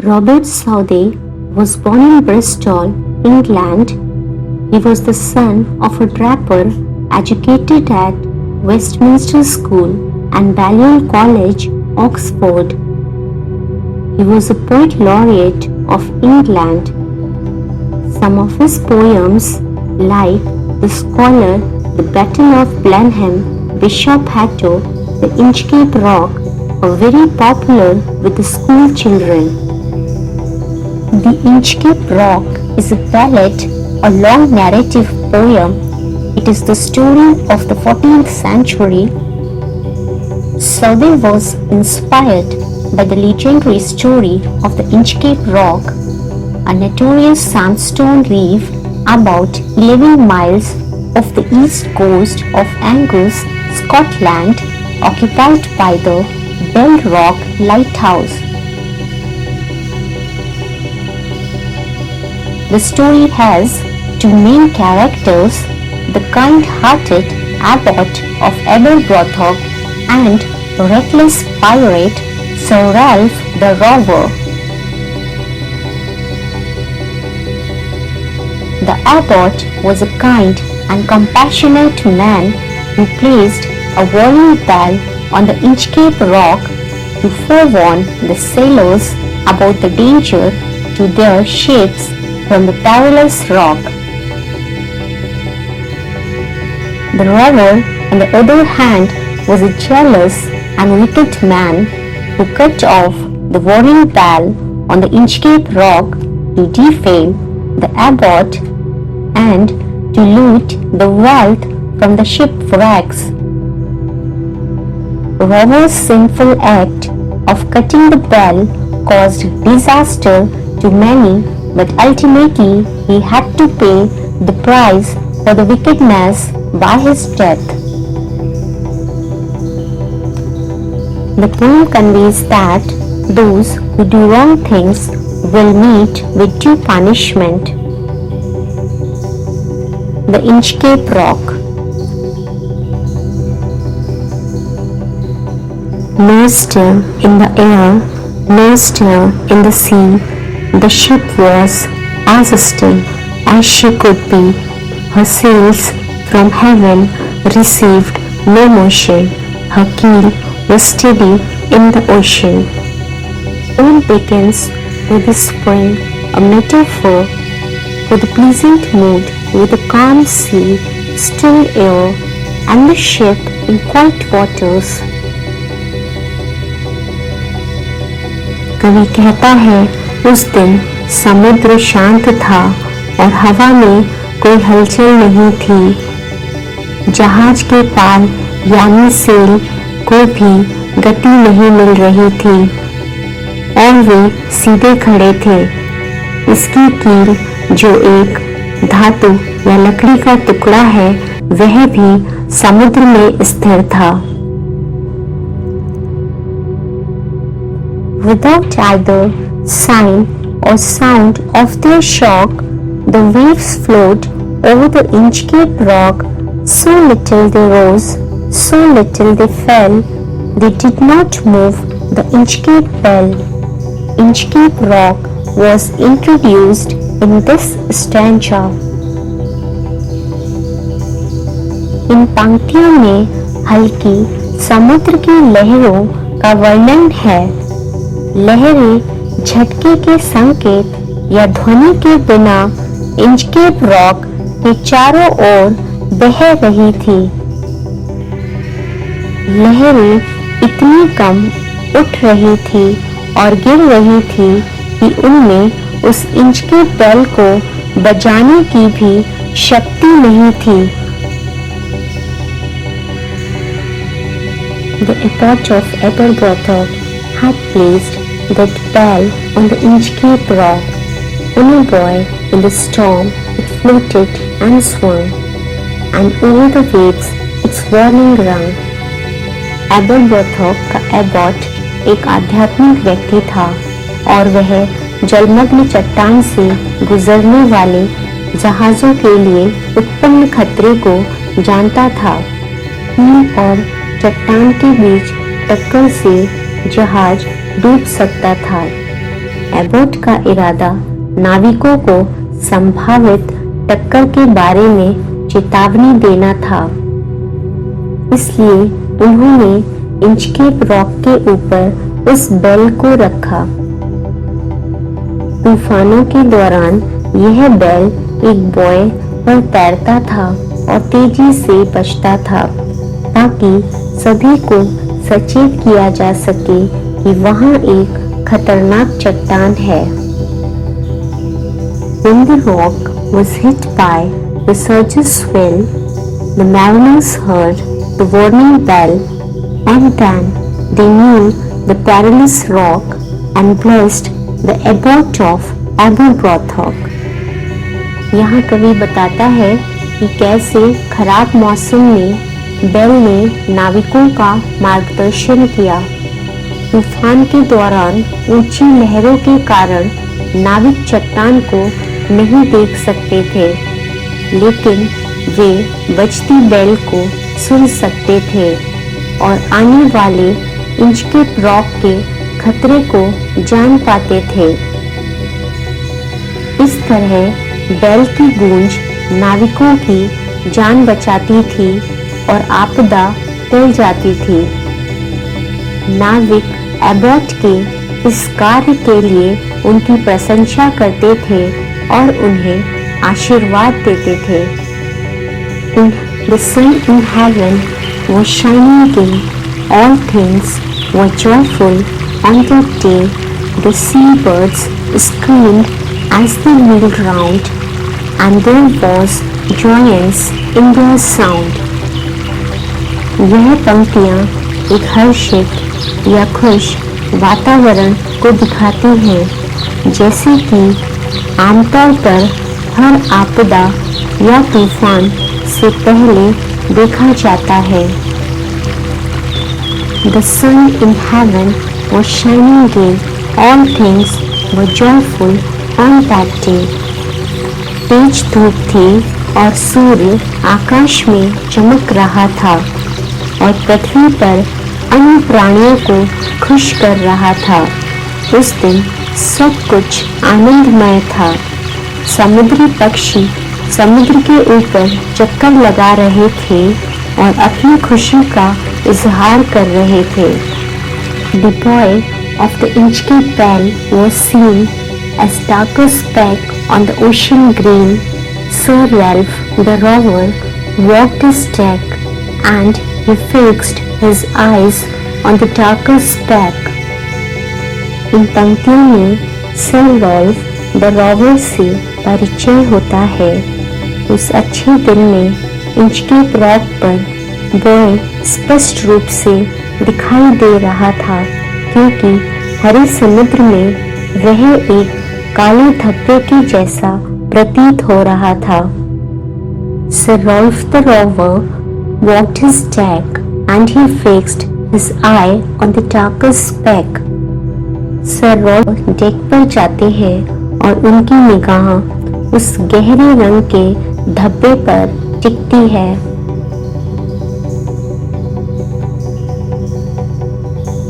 Robert Southey was born in Bristol, England. He was the son of a draper, educated at Westminster School and Balliol College, Oxford. He was a poet laureate of England. Some of his poems, like The Scholar, The Battle of Blenheim, Bishop Hatto, The Inchcape Rock, are very popular with the school children. The Inchcape Rock is a ballad, a long narrative poem. It is the story of the 14th century. Southey was inspired by the legendary story of the Inchcape Rock, a notorious sandstone reef about 11 miles off the east coast of Angus, Scotland, occupied by the Bell Rock Lighthouse. The story has two main characters, the kind-hearted abbot of Aberbrothock and reckless pirate Sir Ralph the Robber. The abbot was a kind and compassionate man who placed a warning bell on the Inchcape Rock to forewarn the sailors about the danger to their ships from the perilous rock. The robber, on the other hand, was a jealous and wicked man who cut off the warning bell on the Inchcape Rock to defame the abbot and to loot the wealth from the shipwrecks. Robber's sinful act of cutting the bell caused disaster to many, but ultimately he had to pay the price for the wickedness by his death. The poem conveys that those who do wrong things will meet with due punishment. The Inchcape Rock. No stir in the air, no stir in the sea. The ship was as still as she could be. Her sails from heaven received no motion. Her keel was steady in the ocean. Poem begins with the spring, a metaphor for the pleasant mood with a calm sea, still air, and the ship in quiet waters. कवि कहता है, उस दिन समुद्र शांत था और हवा में कोई हलचल नहीं थी। जहाज के पाल यानी सेल को भी गति नहीं मिल रही थी और वे सीधे खड़े थे। इसकी कील, जो एक धातु या लकड़ी का टुकड़ा है, वह भी समुद्र में स्थिर था। Without either sign or sound of their shock, the waves flowed over the Inchcape Rock. So little they rose, so little they fell. They did not move the Inchcape Bell. Inchcape Rock was introduced in this stanza. इन पंक्तियों में हल्की समुद्र की लहरों का वर्णन है। लहरें झटके के संकेत या ध्वनि के बिना इंचकेप रॉक के चारों ओर बह रही थी। लहरें इतनी कम उठ रही थी और गिर रही थी कि उनमें उस इंचकेप बेल को बजाने की भी शक्ति नहीं थी। The abbot of Aberbrothock had placed that bell on the Inchcape Rock. In a boy in the storm, it floated and swung, and over the waves its warning rung. Aberbrothock का Abbott एक आध्यात्मिक व्यक्ति था और वह जलमग्न चट्टान से गुजरने वाले जहाजों के लिए उत्पन्न खतरे को जानता था। कील और चट्टान के बीच टक्कर से जहाज डूब सकता था। एबॉट का इरादा नाविकों को संभावित टक्कर के बारे में चेतावनी देना था, इसलिए उन्होंने इंचकेप रॉक के ऊपर उस बेल को रखा। तूफानों के दौरान यह बेल एक बॉय पर तैरता था और तेजी से बचता था, ताकि सभी को सचेत किया जा सके कि वहां एक खतरनाक चट्टान है। When the rock was hit by the surge's swell, the mariners heard the warning bell, and then they knew the perilous rock and blessed the abbot of Aberbrothock. यहाँ कवि बताता है कि कैसे खराब मौसम में बेल ने नाविकों का मार्गदर्शन किया। तूफान के दौरान ऊंची लहरों के कारण नाविक चट्टान को नहीं देख सकते थे, लेकिन वे बजती बेल को सुन सकते थे और आने वाले इंचकेप रॉक के खतरे को जान पाते थे। इस तरह बेल की गूंज नाविकों की जान बचाती थी और आपदा टल जाती थी। नाविक एबॉट के इस कार्य के लिए उनकी प्रशंसा करते थे और उन्हें आशीर्वाद देते थे। The sun in heaven was shining again. All things were joyful on that day. The seabirds screamed as they wheeled round, and there was joyance in their sound. यह पंक्तियाँ एक हर्षित या खुश वातावरण को दिखाती हैं, जैसे कि आमतौर पर हर आपदा या तूफान से पहले देखा जाता है। The sun in heaven was shining again. All things were joyful on that day. तेज धूप थी और सूर्य आकाश में चमक रहा था और पृथ्वी पर अन्य प्राणियों को खुश कर रहा था। उस दिन सब कुछ आनंदमय था। समुद्री पक्षी समुद्र के ऊपर चक्कर लगा रहे थे और अपनी खुशी का इजहार कर रहे थे। The boy of the Inchcape Bell was seen as darker speck on the ocean green. Sir Ralph the rover walked his deck, and he fixed his eyes on the darker speck. इन पंक्तियों में sir Rolf the rover से परिचय होता है। उस अच्छे दिन में इंचकेप रॉक पर बॉय स्पष्ट रूप से दिखाई दे रहा था, क्योंकि हरे समुद्र में वह एक काले धब्बे के जैसा प्रतीत हो रहा था। Sir Rolf the Rover walked his deck, and he fixed his eye on the darkest speck. Sir Ralph deck पर जाते हैं और उनकी निगाह उस गहरे रंग के धब्बे पर टिकती है।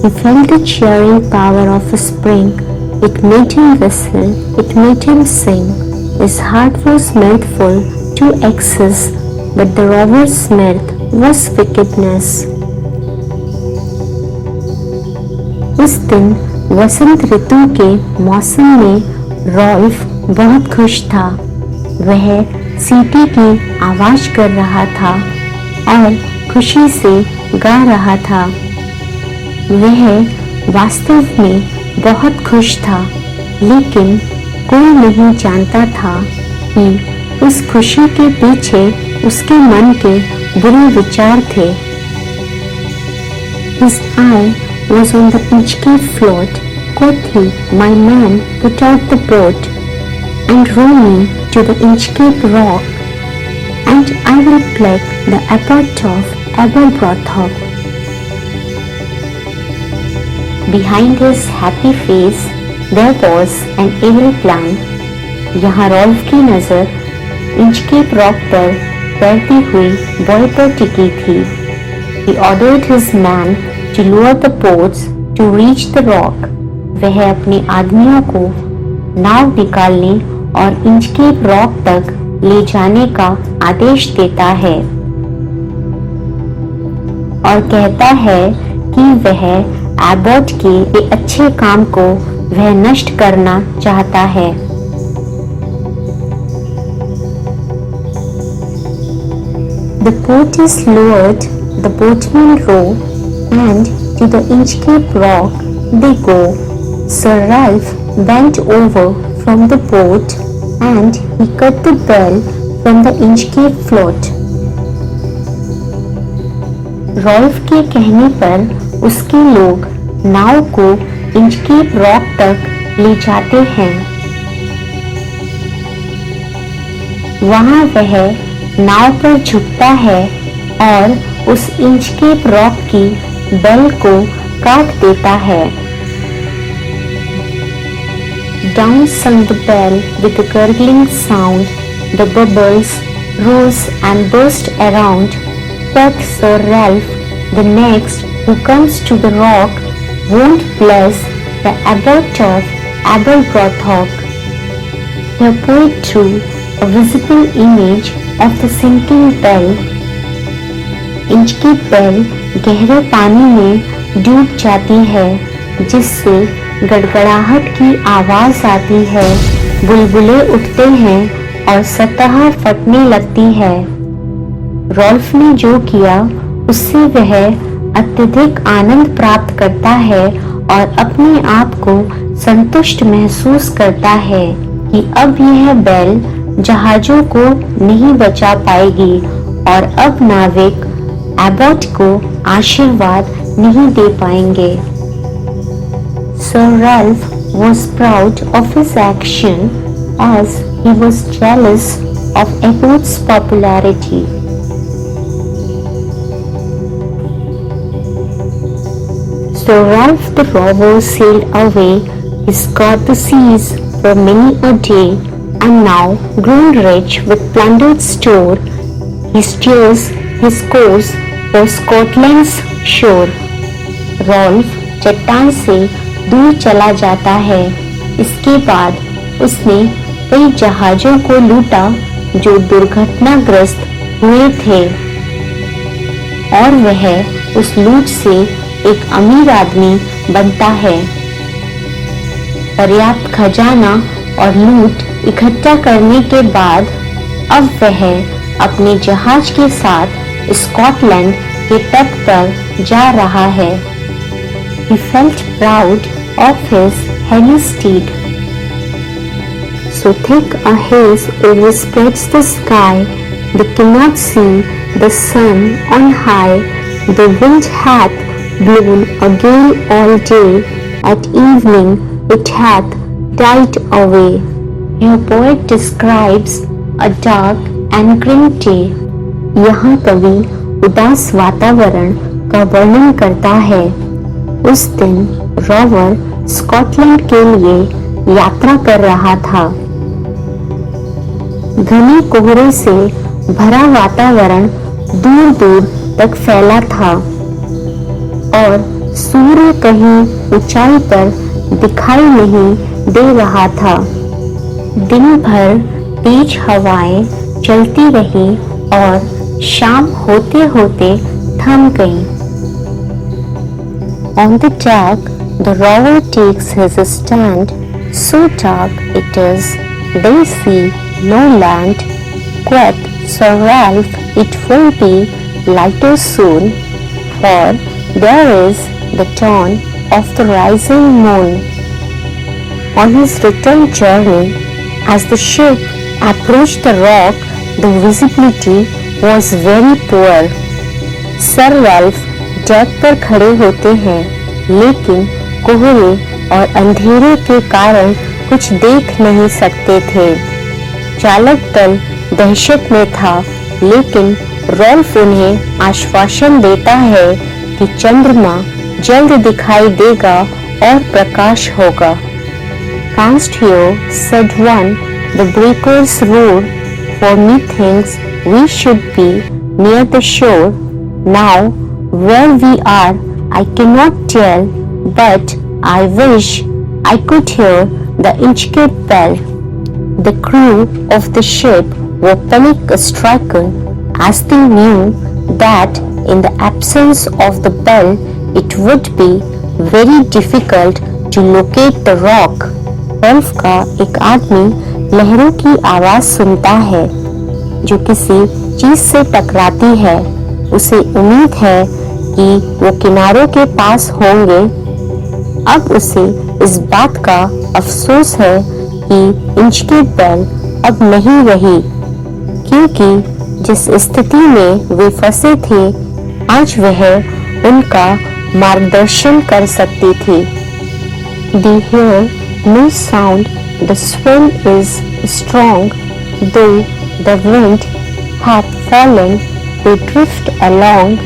He felt the cheering power of a spring. It made him whistle, it made him sing. His heart was mirthful to excess, but the rover's mirth was wickedness. उस दिन वसंत ऋतु के मौसम में रॉल्फ बहुत खुश था। वह सीटी की आवाज कर रहा था और खुशी से गा रहा था। वह वास्तव में बहुत खुश था, लेकिन कोई नहीं जानता था कि उस खुशी के पीछे उसके मन के बुरे विचार थे। His eye was on the Inchcape float. Quoth he, my man, put out the boat and row me to the Inchcape rock, and I will pluck the abbot of Aberbrothock. Behind his happy face there was an evil plan. यहाँ Rolf की नजर Inchcape rock पर तैरती हुई boy पर टिकी थी। He ordered his man to lower the boats to reach the rock. वह अपने आदमियों को नाव निकालने और इंचकेप रॉक तक ले जाने का आदेश देता है और कहता है कि वह एबॉट के अच्छे काम को वह नष्ट करना चाहता है। The boat is lowered, the boatmen row, and to the Inchcape Rock they go. Sir Ralph bent over from the boat and he cut the bell from the Inchcape float. Ralph के कहने पर उसके लोग नाव को Inchcape rock तक ले जाते हैं। वहां वह नाव पर झुकता है और उस इंचकेप रॉक की बेल को काट देता है। Down sung the bell with a gurgling sound. The bubbles rose and burst around. But Sir Ralph, the next who comes to the rock, won't bless the abbot of Aberbrothock. The poet drew a visible image of the sinking bell. Inchcape bell गहरे पानी में डूब जाती है, जिससे गड़गड़ाहट की आवाज आती है, बुलबुले उठते हैं और सतह फटने लगती है। रॉल्फ ने जो किया उससे वह अत्यधिक आनंद प्राप्त करता है और अपने आप को संतुष्ट महसूस करता है कि अब यह बेल जहाजों को नहीं बचा पाएगी और अब नाविक एबॉट को आशीर्वाद नहीं दे पाएंगे। Sir Ralph was proud of his action as he was jealous of Abbot's popularity. So Ralph the robber sailed away. He scoured the seas for many a day, and now, grown rich with plundered store, he steers his course for Scotland's shore. Rolf चट्टान से दूर चला जाता है। इसके बाद उसने कई जहाजों को लूटा जो दुर्घटनाग्रस्त हुए थे और वह उस लूट से एक अमीर आदमी बनता है। पर्याप्त खजाना और लूट इकट्ठा करने के बाद अब वह अपने जहाज के साथ स्कॉटलैंड के तट पर जा रहा है। He felt proud of his heavy steed. So thick a haze overspreads the sky, they cannot see the sun on high. The wind hath blown a gale all day, at evening it hath died away. Your poet describes a dark and grim day. यहाँ कवि उदास वातावरण का वर्णन करता है। उस दिन रॉवर स्कॉटलैंड के लिए यात्रा कर रहा था। घने कोहरे से भरा वातावरण दूर दूर तक फैला था और सूर्य कहीं ऊंचाई पर दिखाई नहीं दे रहा था। दिन भर तेज हवाएं चलती रही और शाम होते होते थम गई। On the deck, the rower takes his stand. So dark it is, they see no land. Quoth Sir Ralph, it will be lighter soon, for there is the dawn of the rising moon. On his return journey, as the ship approached the rock, the visibility was very poor. Sir Ralph deck पर खड़े होते हैं, लेकिन कोहरे और अंधेरे के कारण कुछ देख नहीं सकते थे। चालक दल दहशत में था, लेकिन रॉल्फ उन्हें आश्वासन देता है कि चंद्रमा जल्द दिखाई देगा और प्रकाश होगा। Canst hear, said one, the breakers roar, for methinks we should be near the shore. Now where we are I cannot tell, but I wish I could hear the Inchcape bell. The crew of the ship were panic-stricken as they knew that in the absence of the bell, it would be very difficult to locate the rock. रल्फ का एक आदमी लहरों की आवाज सुनता है जो किसी चीज से टकराती है। उसे उम्मीद है कि वो किनारों के पास होंगे। अब उसे इस बात का अफसोस है कि इंचकेप बेल अब नहीं रही, क्योंकि जिस स्थिति में वे फंसे थे आज वह उनका मार्गदर्शन कर सकती थी। They hear no sound, the swell is strong, though the wind hath fallen, they drift along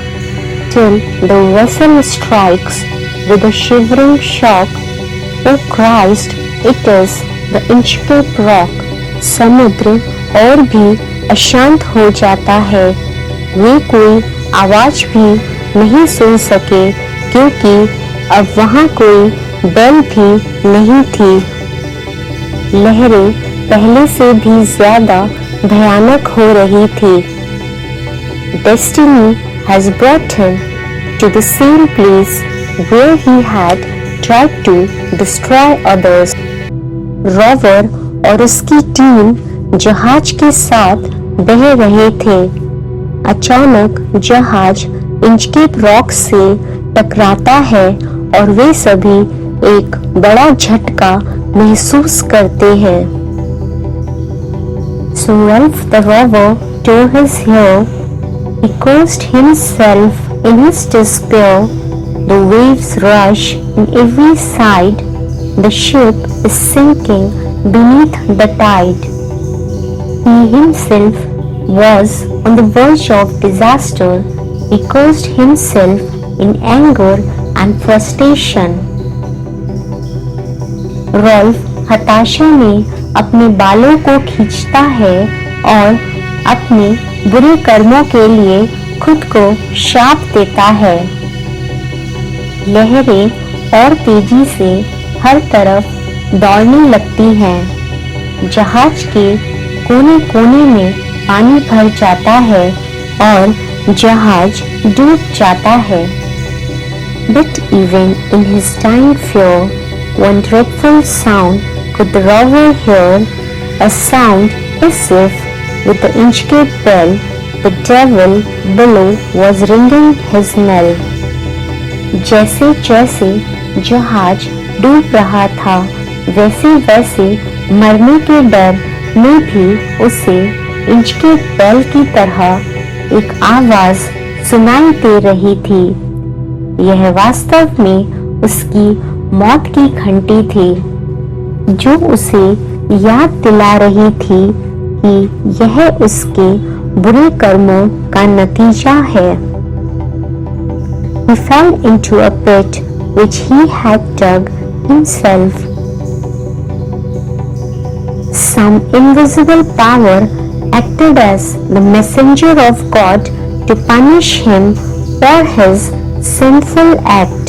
till the vessel strikes with a shivering shock. O Christ, it is the Inchcape Rock. समुद्र और भी अशांत हो जाता है। वे कोई आवाज भी नहीं सुन सके क्योंकि अब वहां कोई बेल भी नहीं थी। लहरें पहले से भी ज्यादा भयानक हो रही थी। Destiny has brought him to the same place where he had tried to destroy others. Rover और उसकी टीम जहाज के साथ बह रहे थे। अचानक जहाज इंचकेप रॉक से टकराता है और वे सभी एक बड़ा झटका महसूस करते हैं। So Ralph the rover tore his hair. He cursed himself in his despair. The waves rush on every side. The ship is sinking beneath the tide. He himself was on the verge of disaster. He cursed himself in anger and frustration. Ralph हताशा में अपने बालों को खींचता है और अपने बुरे कर्मों के लिए खुद को शाप देता है। लहरें और तेजी से हर तरफ दौड़ने लगती हैं। जहाज के कोने-कोने में पानी भर जाता है और जहाज डूब जाता है। But even in his dying fear, one dreadful sound could the rover hear, a sound as if with the Inchcape bell the devil below was ringing his knell. जैसे जैसे जहाज डूब रहा था वैसे वैसे मरने के डर में भी उसे इंचकेप बेल की तरह एक आवाज सुनाई दे रही थी। यह वास्तव में उसकी मौत की घंटी थी जो उसे याद दिला रही थी कि यह उसके बुरे कर्मों का नतीजा है। He fell into a pit which he had dug himself. Some invisible power acted as the messenger of God to punish him for his sinful act.